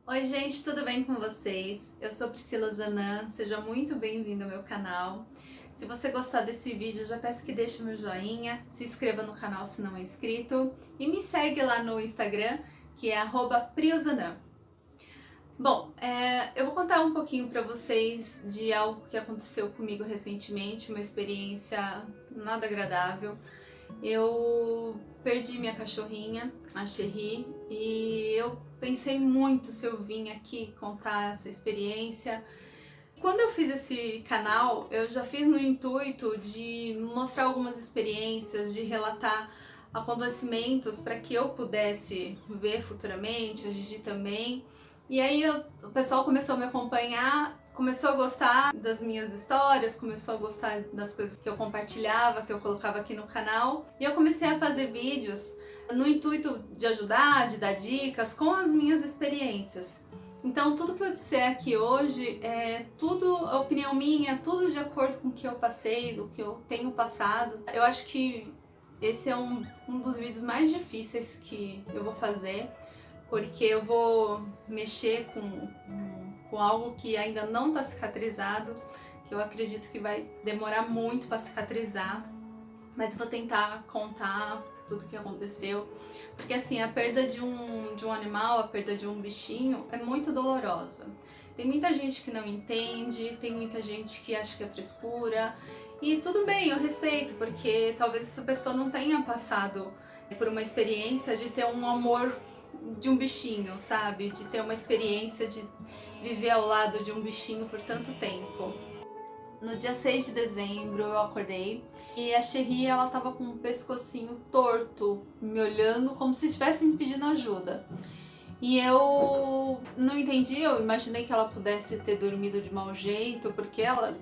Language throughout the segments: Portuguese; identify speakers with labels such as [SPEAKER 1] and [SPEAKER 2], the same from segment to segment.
[SPEAKER 1] Oi gente, tudo bem com vocês? Eu sou Priscila Zanan, seja muito bem-vindo ao meu canal. Se você gostar desse vídeo, já peço que deixe meu joinha, se inscreva no canal se não é inscrito e me segue lá no Instagram, que é @priozanan. Bom, eu vou contar um pouquinho para vocês de algo que aconteceu comigo recentemente, uma experiência nada agradável. Eu perdi minha cachorrinha, a Cherry, e eu pensei muito se eu vim aqui contar essa experiência. Quando eu fiz esse canal, eu já fiz no intuito de mostrar algumas experiências, de relatar acontecimentos para que eu pudesse ver futuramente, a Gigi também. E aí o pessoal começou a me acompanhar, começou a gostar das minhas histórias, começou a gostar das coisas que eu compartilhava, que eu colocava aqui no canal. E eu comecei a fazer vídeos no intuito de ajudar, de dar dicas com as minhas experiências. Então, tudo que eu disser aqui hoje é tudo opinião minha, tudo de acordo com o que eu passei, do que eu tenho passado. Eu acho que esse é um dos vídeos mais difíceis que eu vou fazer, porque eu vou mexer com algo que ainda não está cicatrizado, que eu acredito que vai demorar muito para cicatrizar, mas vou tentar contar tudo o que aconteceu, porque assim, a perda de um animal, a perda de um bichinho é muito dolorosa. Tem muita gente que não entende, tem muita gente que acha que é frescura, e tudo bem, eu respeito, porque talvez essa pessoa não tenha passado por uma experiência de ter um amor de um bichinho, sabe? De ter uma experiência de viver ao lado de um bichinho por tanto tempo. No dia 6 de dezembro eu acordei e a Cherry, ela tava com o pescocinho torto, me olhando como se estivesse me pedindo ajuda. E eu não entendi, eu imaginei que ela pudesse ter dormido de mau jeito, porque ela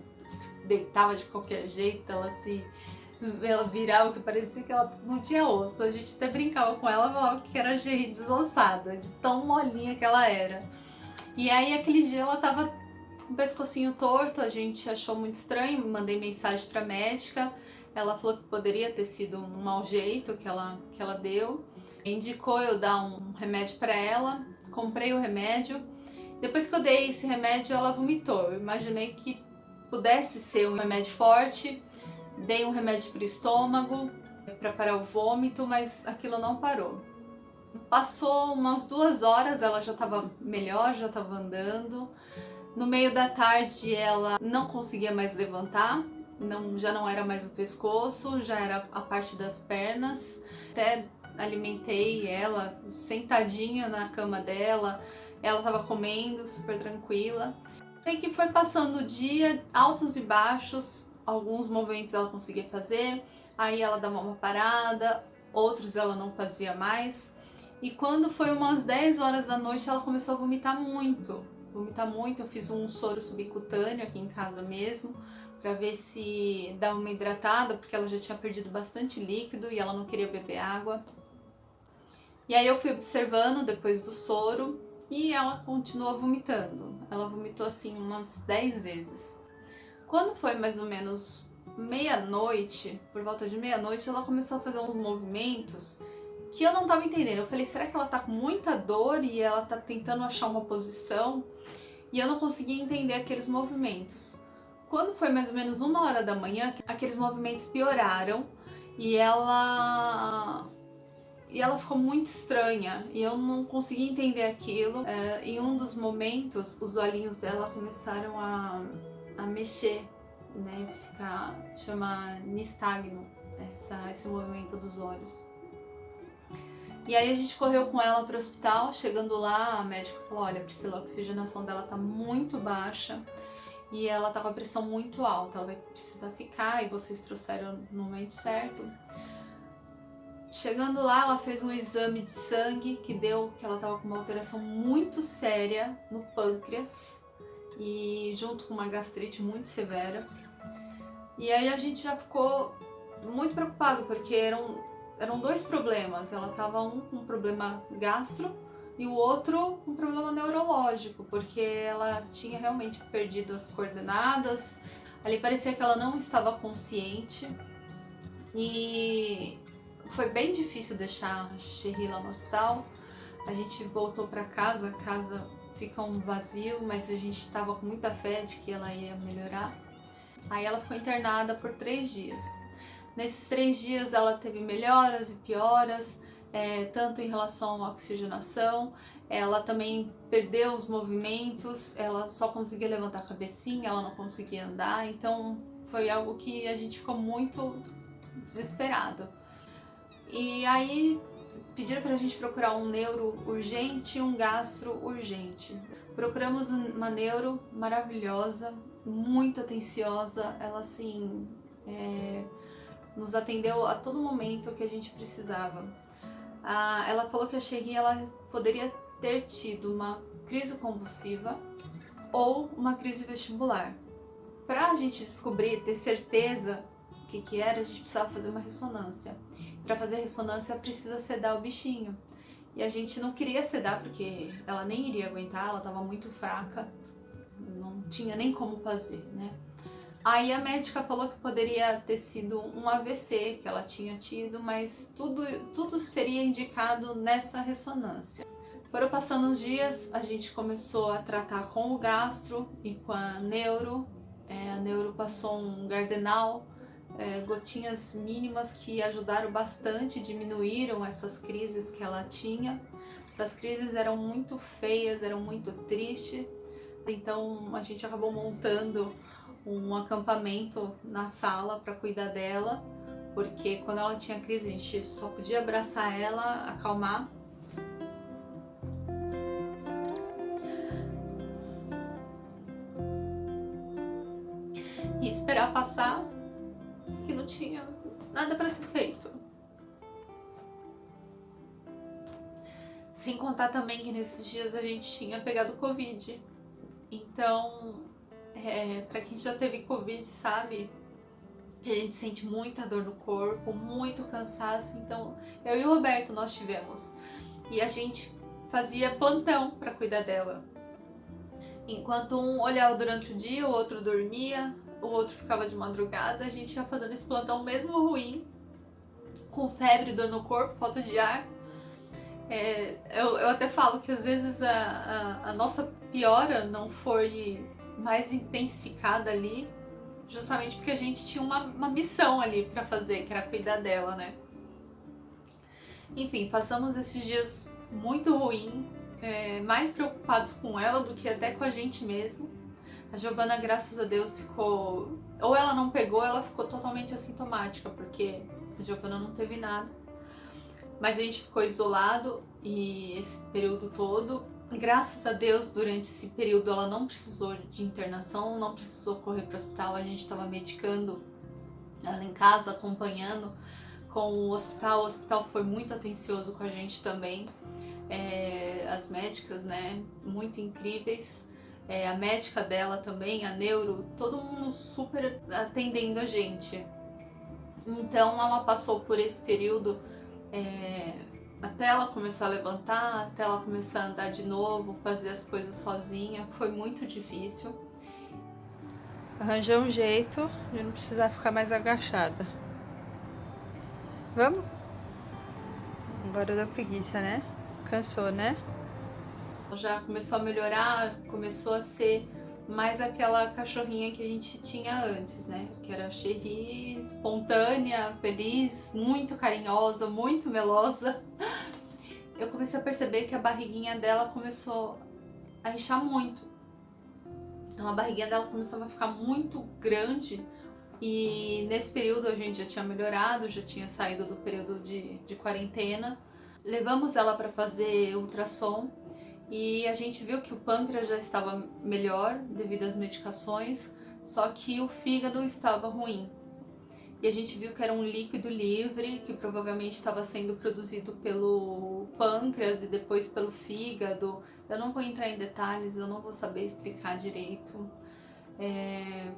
[SPEAKER 1] deitava de qualquer jeito, ela virava que parecia que ela não tinha osso. A gente até brincava com ela, falava que era Cherry desossada, de tão molinha que ela era. E aí aquele dia ela tava com o pescocinho torto, a gente achou muito estranho, mandei mensagem pra médica, ela falou que poderia ter sido um mau jeito que ela deu, indicou eu dar um remédio para ela, comprei o remédio. Depois que eu dei esse remédio, ela vomitou. Eu imaginei que pudesse ser um remédio forte, dei um remédio para o estômago para parar o vômito, mas aquilo não parou. Passou umas 2 horas, ela já estava melhor, já estava andando. No meio da tarde ela não conseguia mais levantar, já não era mais o pescoço, já era a parte das pernas. Até alimentei ela sentadinha na cama dela, ela estava comendo super tranquila. Sei que foi passando o dia, altos e baixos, alguns movimentos ela conseguia fazer, aí ela dava uma parada, outros ela não fazia mais. E quando foi umas 10 horas da noite ela começou a vomitar muito. Eu fiz um soro subcutâneo aqui em casa mesmo, para ver se dá uma hidratada, porque ela já tinha perdido bastante líquido e ela não queria beber água. E aí eu fui observando depois do soro e ela continuou vomitando. Ela vomitou assim umas 10 vezes. Quando foi mais ou menos meia-noite, por volta de meia-noite, ela começou a fazer uns movimentos que eu não tava entendendo. Eu falei, será que ela tá com muita dor e ela tá tentando achar uma posição? E eu não conseguia entender aqueles movimentos. Quando foi mais ou menos 1 hora da manhã, aqueles movimentos pioraram e ela ficou muito estranha e eu não conseguia entender aquilo. Em um dos momentos, os olhinhos dela começaram a mexer, né? Chama nistagmo, esse movimento dos olhos. E aí a gente correu com ela para o hospital. Chegando lá, a médica falou: olha, Priscila, a oxigenação dela tá muito baixa e ela tá com a pressão muito alta, ela vai precisar ficar e vocês trouxeram no momento certo. Chegando lá, ela fez um exame de sangue que deu que ela tava com uma alteração muito séria no pâncreas e junto com uma gastrite muito severa. E aí a gente já ficou muito preocupado, porque eram dois problemas. Ela tava com um problema gastro e o outro um problema neurológico, porque ela tinha realmente perdido as coordenadas. Ali parecia que ela não estava consciente e foi bem difícil deixar a Cherry lá no hospital. A gente voltou para casa, a casa fica um vazio, mas a gente estava com muita fé de que ela ia melhorar. Aí ela ficou internada por 3 dias. Nesses 3 dias ela teve melhoras e pioras, tanto em relação à oxigenação, ela também perdeu os movimentos, ela só conseguia levantar a cabecinha, ela não conseguia andar, então foi algo que a gente ficou muito desesperado. E aí pediram pra gente procurar um neuro urgente e um gastro urgente. Procuramos uma neuro maravilhosa, muito atenciosa, ela assim nos atendeu a todo momento que a gente precisava. Ela falou que a Sherry ela poderia ter tido uma crise convulsiva ou uma crise vestibular. Para a gente descobrir, ter certeza o que era, a gente precisava fazer uma ressonância. Para fazer ressonância precisa sedar o bichinho. E a gente não queria sedar porque ela nem iria aguentar, ela estava muito fraca, não tinha nem como fazer, né? Aí a médica falou que poderia ter sido um AVC que ela tinha tido, mas tudo seria indicado nessa ressonância. Foram passando os dias, a gente começou a tratar com o gastro e com a neuro. A neuro passou um Gardenal, gotinhas mínimas que ajudaram bastante, diminuíram essas crises que ela tinha. Essas crises eram muito feias, eram muito tristes, então a gente acabou montando um acampamento na sala para cuidar dela, porque quando ela tinha crise a gente só podia abraçar ela, acalmar. E esperar passar, que não tinha nada para ser feito. Sem contar também que nesses dias a gente tinha pegado Covid. Então, para quem já teve Covid sabe que a gente sente muita dor no corpo, muito cansaço. Então, eu e o Roberto nós tivemos. E a gente fazia plantão para cuidar dela. Enquanto um olhava durante o dia, o outro dormia, o outro ficava de madrugada, a gente ia fazendo esse plantão mesmo ruim, com febre, dor no corpo, falta de ar. Eu até falo que às vezes a nossa piora não foi mais intensificada ali, justamente porque a gente tinha uma missão ali pra fazer, que era cuidar dela, né? Enfim, passamos esses dias muito ruins, mais preocupados com ela do que até com a gente mesmo. A Giovana, graças a Deus, ficou... Ou ela não pegou, ela ficou totalmente assintomática, porque a Giovana não teve nada. Mas a gente ficou isolado e esse período todo, graças a Deus, durante esse período ela não precisou de internação, não precisou correr para o hospital, a gente estava medicando ela em casa, acompanhando com o hospital foi muito atencioso com a gente também, as médicas, né, muito incríveis, a médica dela também, a neuro, todo mundo super atendendo a gente. Então ela passou por esse período até ela começar a levantar, até ela começar a andar de novo, fazer as coisas sozinha, foi muito difícil. Arranjei um jeito de não precisar ficar mais agachada. Vamos? Agora deu preguiça, né? Cansou, né? Já começou a melhorar, começou a ser mais aquela cachorrinha que a gente tinha antes, né? Que era Sherry, espontânea, feliz, muito carinhosa, muito melosa. Eu comecei a perceber que a barriguinha dela começou a inchar muito. Então a barriguinha dela começava a ficar muito grande. E nesse período a gente já tinha melhorado, já tinha saído do período de quarentena. Levamos ela para fazer ultrassom e a gente viu que o pâncreas já estava melhor devido às medicações, só que o fígado estava ruim. E a gente viu que era um líquido livre, que provavelmente estava sendo produzido pelo pâncreas e depois pelo fígado. Eu não vou entrar em detalhes, eu não vou saber explicar direito,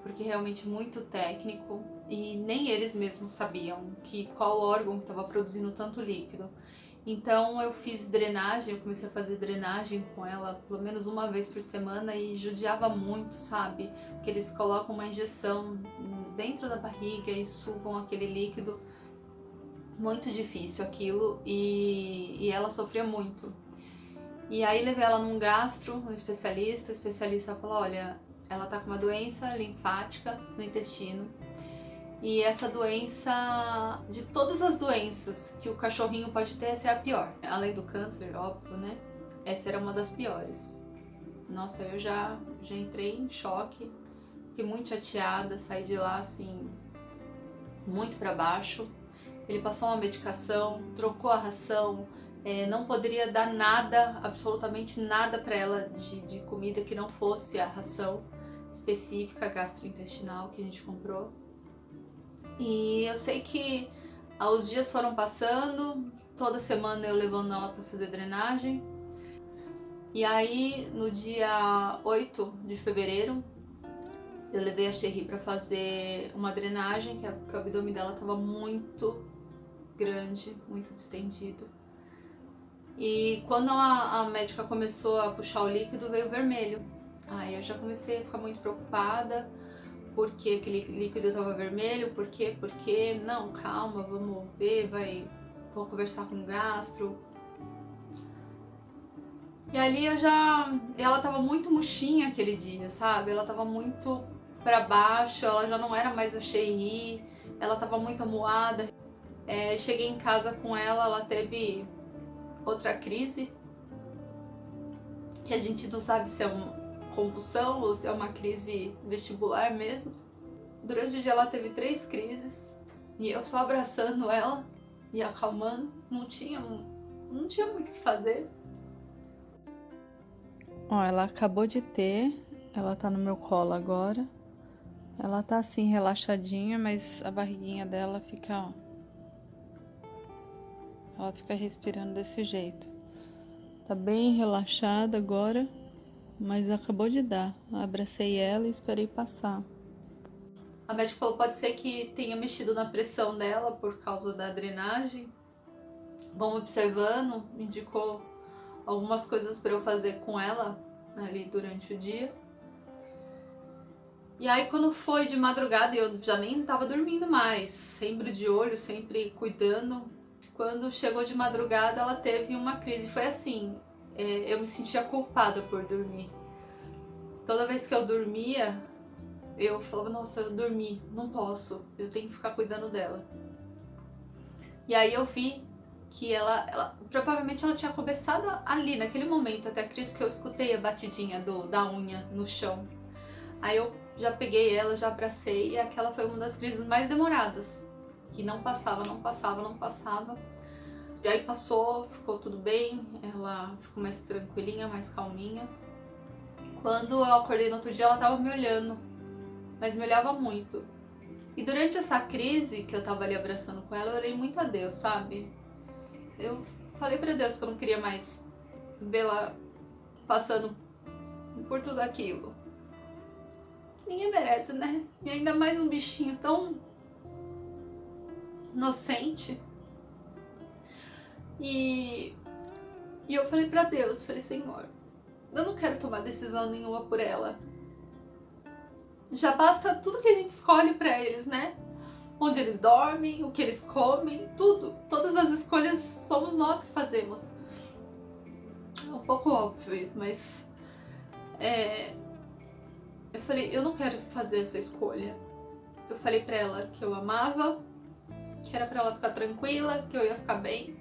[SPEAKER 1] porque realmente é muito técnico e nem eles mesmos sabiam qual órgão estava produzindo tanto líquido. Então eu fiz drenagem, eu comecei a fazer drenagem com ela pelo menos uma vez por semana e judiava muito, sabe? Porque eles colocam uma injeção dentro da barriga e sugam aquele líquido. Muito difícil aquilo e ela sofria muito. E aí levei ela num gastro, um especialista. O especialista falou, olha, ela tá com uma doença linfática no intestino. E essa doença, de todas as doenças que o cachorrinho pode ter, essa é a pior. Além do câncer, óbvio, né? Essa era uma das piores. Nossa, eu já entrei em choque, fiquei muito chateada, saí de lá assim, muito pra baixo. Ele passou uma medicação, trocou a ração, não poderia dar nada, absolutamente nada pra ela de comida que não fosse a ração específica gastrointestinal que a gente comprou. E eu sei que os dias foram passando, toda semana eu levando ela para fazer drenagem. E aí, no dia 8 de fevereiro, eu levei a Cherry para fazer uma drenagem, que o abdômen dela estava muito grande, muito distendido. E quando a médica começou a puxar o líquido, veio vermelho. Aí eu já comecei a ficar muito preocupada. Por que aquele líquido estava vermelho? Por quê? Por quê? Não, calma, vamos ver, vou conversar com o gastro. E ali ela tava muito murchinha aquele dia, sabe? Ela tava muito pra baixo, ela já não era mais a Cherry, ela tava muito amuada. Cheguei em casa com ela teve outra crise, que a gente não sabe se é uma convulsão ou se é uma crise vestibular mesmo. Durante o dia ela teve 3 crises e eu só abraçando ela e acalmando, não tinha muito o que fazer. Ó, ela acabou de ter, ela tá no meu colo agora. Ela tá assim relaxadinha, mas a barriguinha dela fica, ó. Ela fica respirando desse jeito. Tá bem relaxada agora, mas acabou de dar. Eu abracei ela e esperei passar. A médica falou, pode ser que tenha mexido na pressão dela por causa da drenagem. Vamos observando, indicou algumas coisas para eu fazer com ela ali durante o dia. E aí quando foi de madrugada, eu já nem tava dormindo mais, sempre de olho, sempre cuidando. Quando chegou de madrugada, ela teve uma crise. Foi assim, eu me sentia culpada por dormir. Toda vez que eu dormia, eu falava, nossa, eu dormi, não posso, eu tenho que ficar cuidando dela. E aí eu vi que ela provavelmente ela tinha começado ali, naquele momento, até a crise, que eu escutei a batidinha da unha no chão. Aí eu já peguei ela, já abracei, e aquela foi uma das crises mais demoradas, que não passava. E aí passou, ficou tudo bem, ela ficou mais tranquilinha, mais calminha. Quando eu acordei no outro dia, ela tava me olhando, mas me olhava muito. E durante essa crise que eu tava ali abraçando com ela, eu orei muito a Deus, sabe? Eu falei pra Deus que eu não queria mais vê-la passando por tudo aquilo. Ninguém merece, né? E ainda mais um bichinho tão inocente. E eu falei pra Deus, falei, Senhor, eu não quero tomar decisão nenhuma por ela. Já basta tudo que a gente escolhe pra eles, né? Onde eles dormem, o que eles comem, tudo. Todas as escolhas somos nós que fazemos. É um pouco óbvio isso, mas eu falei, eu não quero fazer essa escolha. Eu falei pra ela que eu amava, que era pra ela ficar tranquila, que eu ia ficar bem.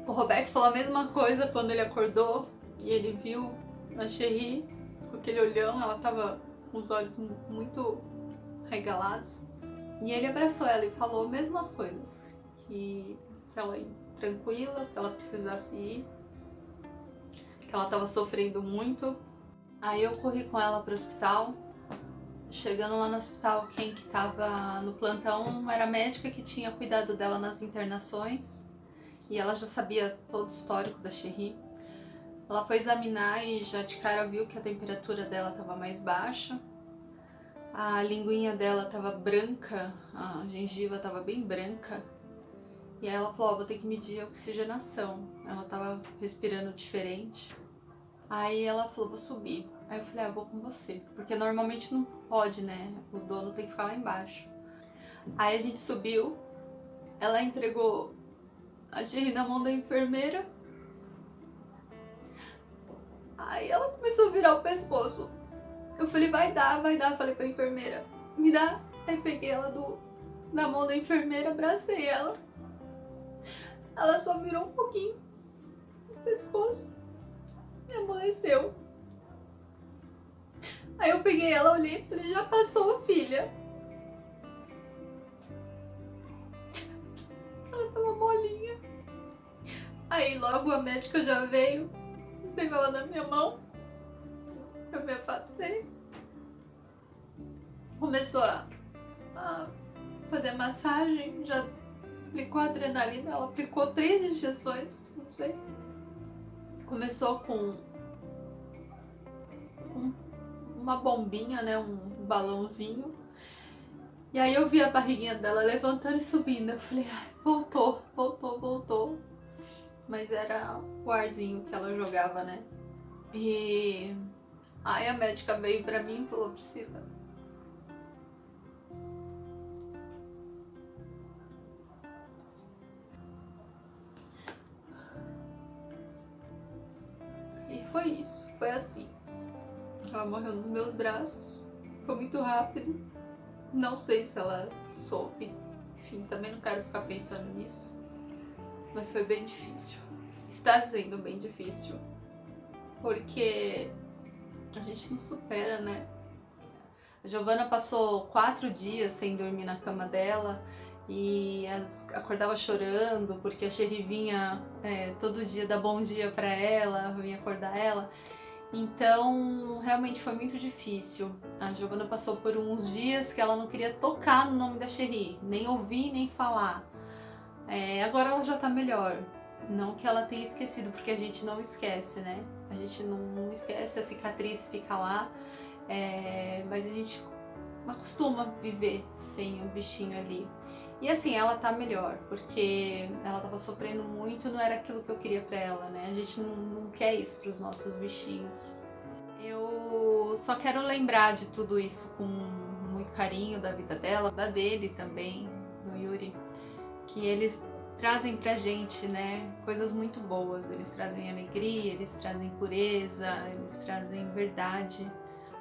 [SPEAKER 1] O Roberto falou a mesma coisa quando ele acordou e ele viu a Cherry com aquele olhão, ela tava com os olhos muito regalados. E ele abraçou ela e falou as mesmas coisas, que ela ia tranquila, se ela precisasse ir, que ela tava sofrendo muito. Aí eu corri com ela pro hospital. Chegando lá no hospital, quem que tava no plantão era a médica que tinha cuidado dela nas internações. E ela já sabia todo o histórico da Cherry. Ela foi examinar e já de cara viu que a temperatura dela estava mais baixa. A linguinha dela estava branca, a gengiva estava bem branca. E aí ela falou, vou ter que medir a oxigenação. Ela estava respirando diferente. Aí ela falou, vou subir. Aí eu falei, vou com você. Porque normalmente não pode, né? O dono tem que ficar lá embaixo. Aí a gente subiu. Ela entregou a Sherry na mão da enfermeira. Aí ela começou a virar o pescoço. Eu falei, vai dar. Falei pra enfermeira, me dá. Aí peguei ela na mão da enfermeira, abracei ela. Ela só virou um pouquinho o pescoço e amoleceu. Aí eu peguei ela, olhei e falei, já passou, filha. Ela tava molinha. Aí logo a médica já veio, pegou ela na minha mão. Eu me afastei. Começou a fazer massagem, já aplicou adrenalina, ela aplicou 3 injeções, não sei. Começou com uma bombinha, né, um balãozinho. E aí eu vi a barriguinha dela levantando e subindo. Eu falei, ai, voltou. Mas era o arzinho que ela jogava, né? E aí a médica veio pra mim e falou, Priscila, e foi isso, foi assim. Ela morreu nos meus braços, foi muito rápido. Não sei se ela soube, enfim, também não quero ficar pensando nisso. Mas foi bem difícil. Está sendo bem difícil. Porque a gente não supera, né? A Giovana passou 4 dias sem dormir na cama dela e acordava chorando porque a Sherry vinha todo dia dar bom dia pra ela, vinha acordar ela. Então, realmente foi muito difícil. A Giovana passou por uns dias que ela não queria tocar no nome da Sherry, nem ouvir, nem falar. Agora ela já tá melhor. Não que ela tenha esquecido, porque a gente não esquece, né? A gente não esquece, a cicatriz fica lá. Mas a gente acostuma viver sem o bichinho ali. E assim, ela tá melhor, porque ela tava sofrendo muito, não era aquilo que eu queria pra ela, né? A gente não quer isso pros nossos bichinhos. Eu só quero lembrar de tudo isso com muito carinho, da vida dela, da dele também, do Yuri, que eles trazem pra gente, né, coisas muito boas. Eles trazem alegria, eles trazem pureza, eles trazem verdade.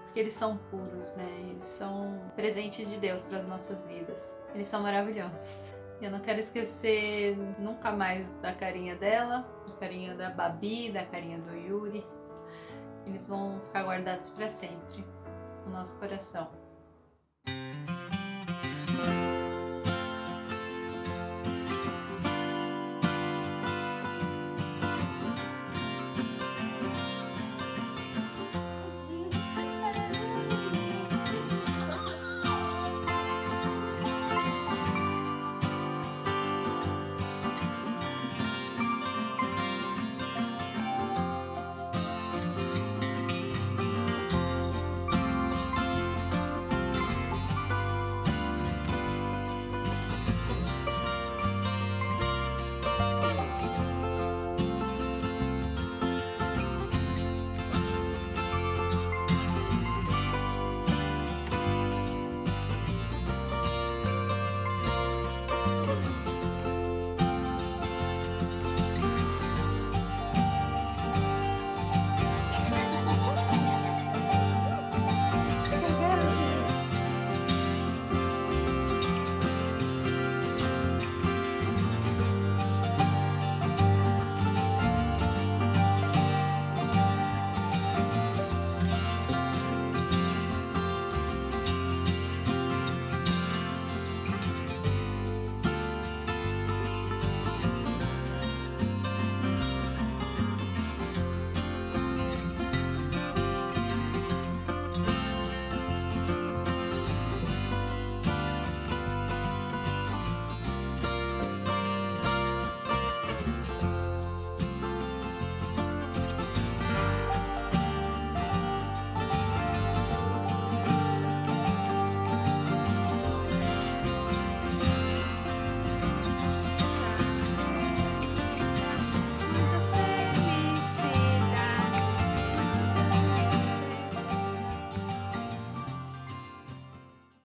[SPEAKER 1] Porque eles são puros, né? Eles são presentes de Deus para as nossas vidas. Eles são maravilhosos. Eu não quero esquecer nunca mais da carinha dela, da carinha da Babi, da carinha do Yuri. Eles vão ficar guardados para sempre no nosso coração.